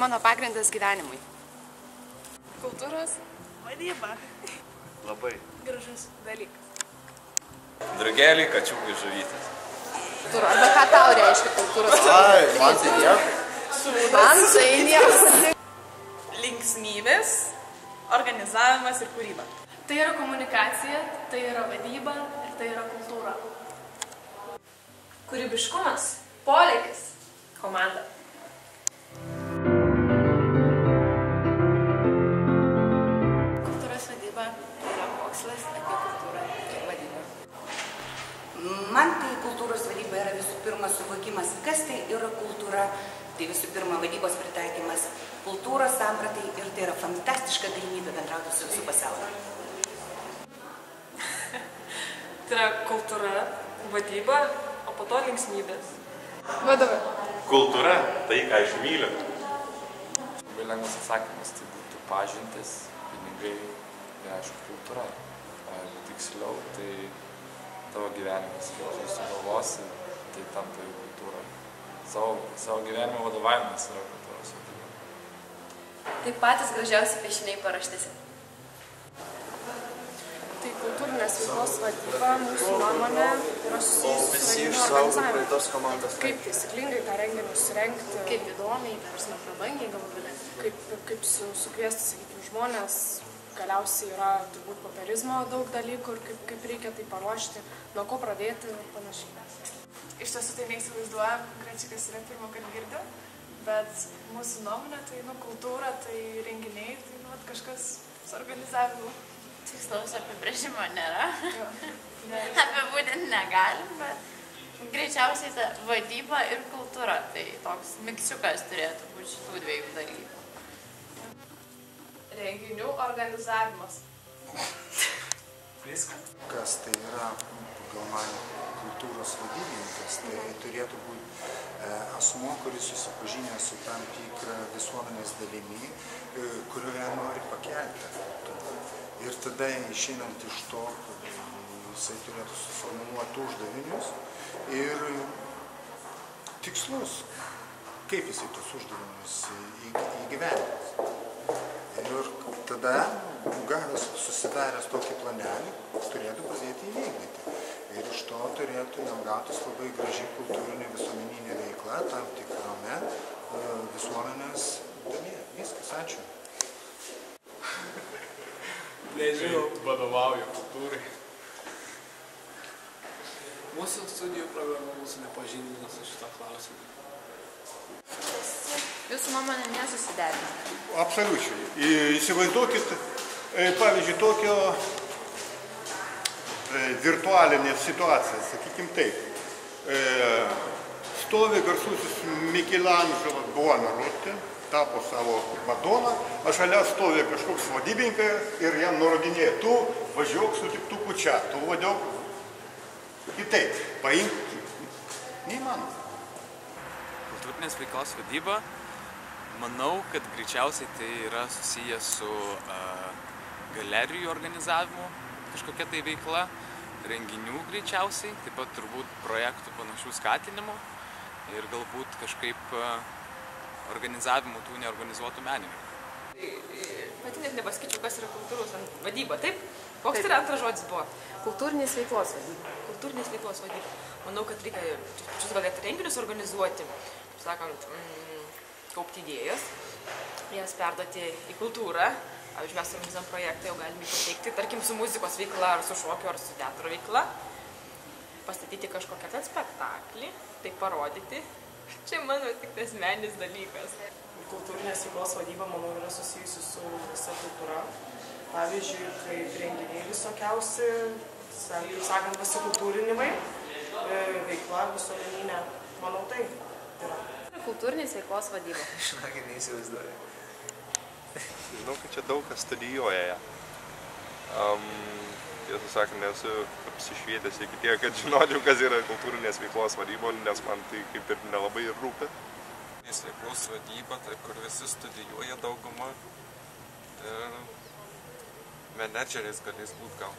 mano pagrindas gyvenimui. Kultūros vadyba. Labai. Gražus dalykas. Drugeliai, kačiukai, žuvytės. Arba ką tau reiškia kultūros vadyba? Ai, man tai nieko. Man tai nieko. Linksmybės, organizavimas ir kūryba. Tai yra komunikacija, tai yra vadyba ir tai yra kultūra. Kūrybiškumas, polėkis, komanda. Kultūros vadyba tai yra mokslas apie kultūrą ir vadybą. Man tai kultūros vadyba yra visų pirma suvokimas, kas tai yra kultūra. Tai visų pirma vadybos pritaikymas kultūros sampratai ir tai yra fantastiška galimybė bendrauti su visų pasauliu. Tai yra kultūra, vadyba, o po to linksmybės. Vadovai. Kultūra, tai ką aš myliu. Labai lengvas atsakymas, tai būtų pažintis, pinigai ir aišku kultūra. Tiksliau, tai tavo gyvenimas, kai sugalvosi, tai tampa jau kultūra. Savo gyvenimo vadovavimas yra kultūros vadyba. Tai patys gražiausi piešiniai paraštėse. Tai kultūrinės veiklos vadyba mūsų nuomonė yra susijusi su renginio organizavimu. Kaip taisyklingai tą renginį surengti, Kaip įdomiai, prabangiai galų gale. kaip sukviesti, sakykime, žmonės. Galiausiai yra turbūt popierizmo daug dalykų ir kaip reikia tai paruošti, nuo ko pradėti ir panašiai. Iš tiesų tai neįsivaizduojam, konkrečiai yra pirmą kartą girdi, bet mūsų nuomonė, tai kultūra, tai renginiai, tai kažkas su organizavimu. Tikslaus apibrėžimo nėra. Ne. Apibūdinti negalim, bet greičiausiai ta vadyba ir kultūra. Tai toks miksiukas turėtų būti šitų dviejų dalykų. Renginių organizavimas. Viskas. Kas tai yra, pagal mane, kultūros vadybininkas, tai turėtų būti asmuo, kuris susipažinęs su tam tikrą visuomenės dalimi, kurioje nori pakelti. Ir tada, išeinant iš to, jisai turėtų suformuluoti uždavinius ir tikslus, kaip jisai tos uždavinius įgyvendins. Ir tada, gavęs susidaręs tokį planelį, turėtų pradėti įvykdyti. Ir iš to turėtų jam gautis labai graži kultūrinė visuomeninė veikla tam tikrame visuomenės dalyje. Viskas, ačiū. Nežinau, vadovauju kultūrai. Mūsų studijų programa mūsų nepažindina su šitą klausimą. Jūsų nuomonė nesusiderina? Absoliučiai. Įsivaizduokit, pavyzdžiui, tokio virtualinė situacija, sakykim taip. Stovi garsusis Michelangelo Buonarroti, tapo savo Madoną, o šalia stovi kažkoks vadybininkas ir jam nurodinėja, tu važiuok su tiktuku čia, tu važiuok kitaip, paimk. Neįmanoma. Kultūrinės veiklos vadyba, manau, kad greičiausiai tai yra susijęs su galerijų organizavimu, kažkokia tai veikla, renginių greičiausiai, taip pat turbūt projektų panašių skatinimu ir galbūt kažkaip organizavimu tų neorganizuotų menininkų. Pati net nepasakyčiau, kas yra kultūros vadyba, taip? Koks tai antras žodis buvo? Kultūrinės veiklos vadyba. Kultūrinės veiklos vadyba. Manau, kad reikia pačius galėti renginius organizuoti, taip sakant, kaupti idėjas, jas perduoti į kultūrą. Pavyzdžiui, mes organizuojam projektą, jau galime pateikti, tarkim, su muzikos veikla, ar su šokio, ar su teatro veikla, pastatyti kažkokią ten spektaklį, tai parodyti. Čia mano tik asmeninis dalykas. Kultūrinės veiklos vadyba, manau, yra susijusi su visa kultūra. Pavyzdžiui, kaip renginiai visokiausi, kaip sakant, pasikultūrinimai, veikla visuomeninė, manau, tai yra. Kultūrinės veiklos vadyba. Žinokit, neįsivaizduoju. Žinau, kad čia daug kas studijuoja ją. Tiesą sakant, nesu apsišvietęs iki tiek, kad žinočiau, kas yra kultūrinės veiklos vadyba, nes man tai kaip ir nelabai ir rūpi. Veiklos vadyba, tai kur visi studijuoja dauguma ir menedžeriais galės būt gal.